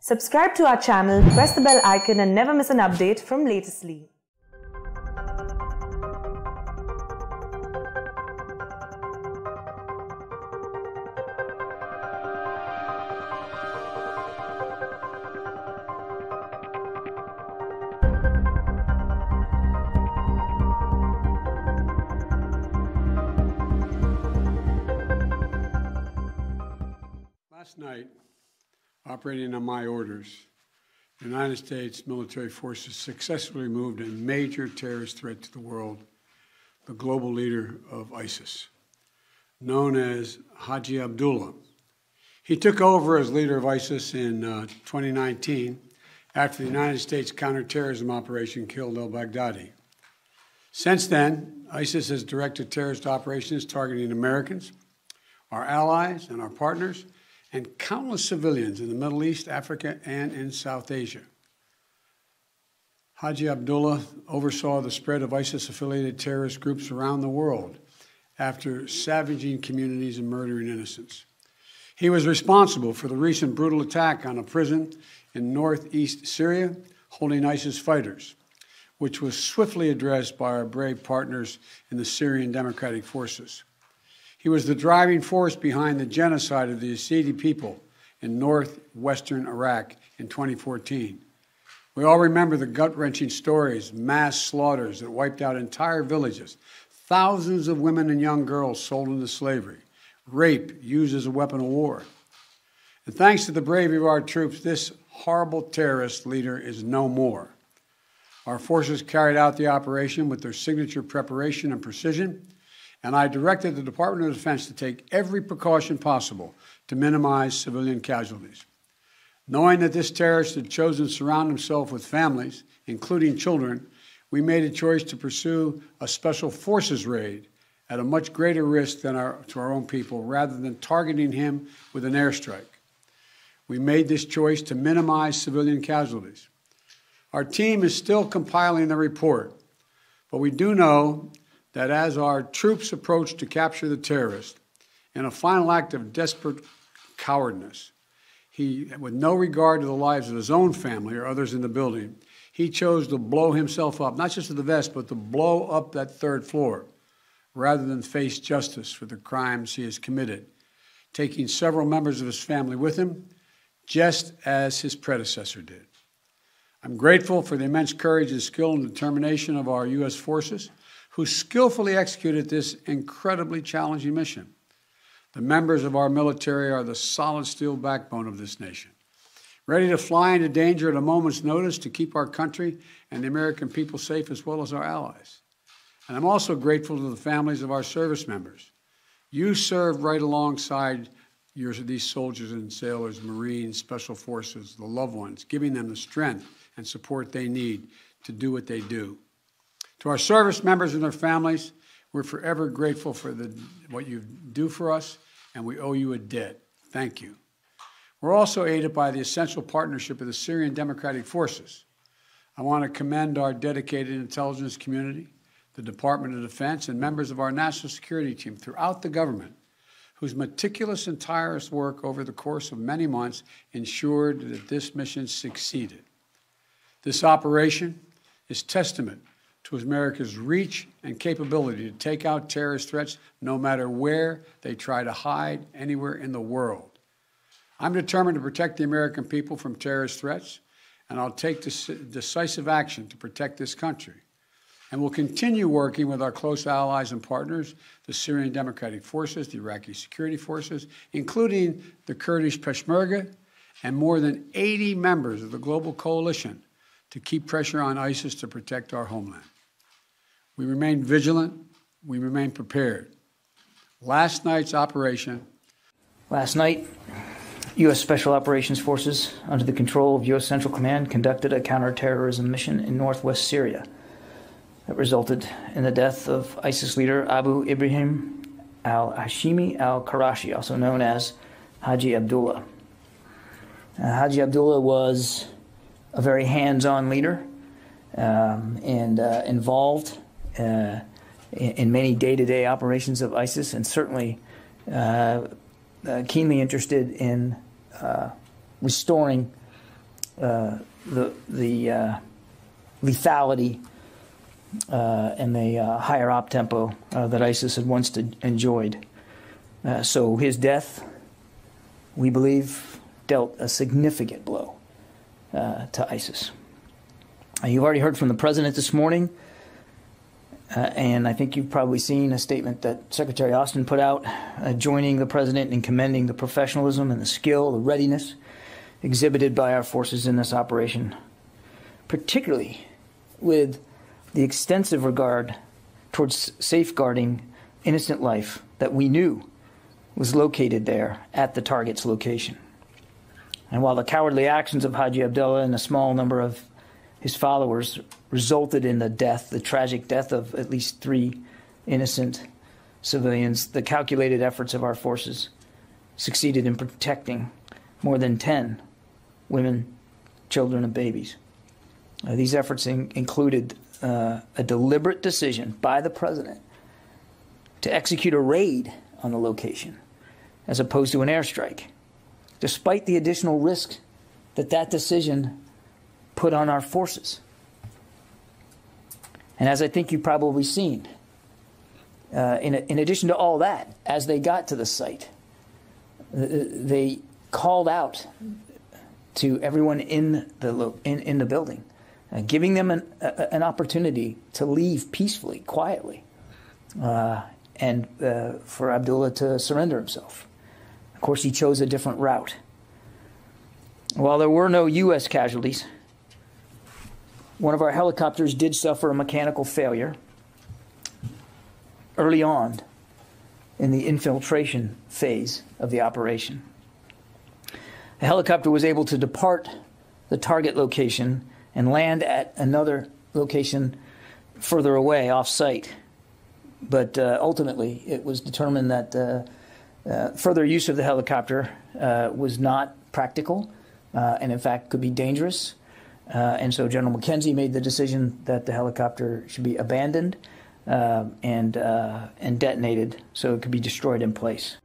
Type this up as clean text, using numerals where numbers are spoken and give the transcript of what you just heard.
Subscribe to our channel, press the bell icon and never miss an update from Latestly. Last night, operating on my orders, the United States military forces successfully moved a major terrorist threat to the world, the global leader of ISIS, known as Haji Abdullah. He took over as leader of ISIS in 2019 after the United States counterterrorism operation killed al-Baghdadi. Since then, ISIS has directed terrorist operations targeting Americans, our allies, and our partners, and countless civilians in the Middle East, Africa, and in South Asia. Haji Abdullah oversaw the spread of ISIS-affiliated terrorist groups around the world after savaging communities and murdering innocents. He was responsible for the recent brutal attack on a prison in northeast Syria holding ISIS fighters, which was swiftly addressed by our brave partners in the Syrian Democratic Forces. He was the driving force behind the genocide of the Yazidi people in northwestern Iraq in 2014. We all remember the gut-wrenching stories, mass slaughters that wiped out entire villages, thousands of women and young girls sold into slavery, rape used as a weapon of war. And thanks to the bravery of our troops, this horrible terrorist leader is no more. Our forces carried out the operation with their signature preparation and precision, and I directed the Department of Defense to take every precaution possible to minimize civilian casualties. Knowing that this terrorist had chosen to surround himself with families, including children, we made a choice to pursue a special forces raid at a much greater risk than to our own people, rather than targeting him with an airstrike. We made this choice to minimize civilian casualties. Our team is still compiling the report, but we do know that as our troops approached to capture the terrorist, in a final act of desperate cowardness, he, with no regard to the lives of his own family or others in the building, he chose to blow himself up, not just to the vest, but to blow up that third floor, rather than face justice for the crimes he has committed, taking several members of his family with him, just as his predecessor did. I'm grateful for the immense courage and skill and determination of our U.S. forces, who skillfully executed this incredibly challenging mission. The members of our military are the solid steel backbone of this nation, ready to fly into danger at a moment's notice to keep our country and the American people safe, as well as our allies. And I'm also grateful to the families of our service members. You served right alongside these soldiers and sailors, Marines, Special Forces, the loved ones, giving them the strength and support they need to do what they do. To our service members and their families, we're forever grateful for what you do for us, and we owe you a debt. Thank you. We're also aided by the essential partnership of the Syrian Democratic Forces. I want to commend our dedicated intelligence community, the Department of Defense, and members of our national security team throughout the government, whose meticulous and tireless work over the course of many months ensured that this mission succeeded. This operation is testament to America's reach and capability to take out terrorist threats no matter where they try to hide anywhere in the world. I'm determined to protect the American people from terrorist threats, and I'll take decisive action to protect this country. And we'll continue working with our close allies and partners, the Syrian Democratic Forces, the Iraqi security forces, including the Kurdish Peshmerga, and more than 80 members of the global coalition to keep pressure on ISIS to protect our homeland. We remain vigilant. We remain prepared. Last night, U.S. Special Operations Forces, under the control of U.S. Central Command, conducted a counterterrorism mission in northwest Syria that resulted in the death of ISIS leader Abu Ibrahim al-Hashimi al-Qurayshi, also known as Haji Abdullah. Haji Abdullah was a very hands-on leader and involved in many day-to-day operations of ISIS, and certainly keenly interested in restoring the lethality and the higher op tempo that ISIS had once enjoyed. So his death, we believe, dealt a significant blow to ISIS. You've already heard from the president this morning, and I think you've probably seen a statement that Secretary Austin put out, joining the president in commending the professionalism and the skill, the readiness exhibited by our forces in this operation, particularly with the extensive regard towards safeguarding innocent life that we knew was located there at the target's location. And while the cowardly actions of Haji Abdullah and a small number of his followers resulted in the tragic death of at least 3 innocent civilians, the calculated efforts of our forces succeeded in protecting more than 10 women, children, and babies. These efforts included a deliberate decision by the president to execute a raid on the location as opposed to an airstrike, despite the additional risk that decision put on our forces. And as I think you've probably seen, in addition to all that, as they got to the site, they called out to everyone in the building, giving them an opportunity to leave peacefully, quietly, and for Abdullah to surrender himself. Of course, he chose a different route. While there were no U.S. casualties, one of our helicopters did suffer a mechanical failure early on in the infiltration phase of the operation. The helicopter was able to depart the target location and land at another location further away, off-site. But ultimately, it was determined that further use of the helicopter was not practical and, in fact, could be dangerous. And so General McKenzie made the decision that the helicopter should be abandoned and detonated so it could be destroyed in place.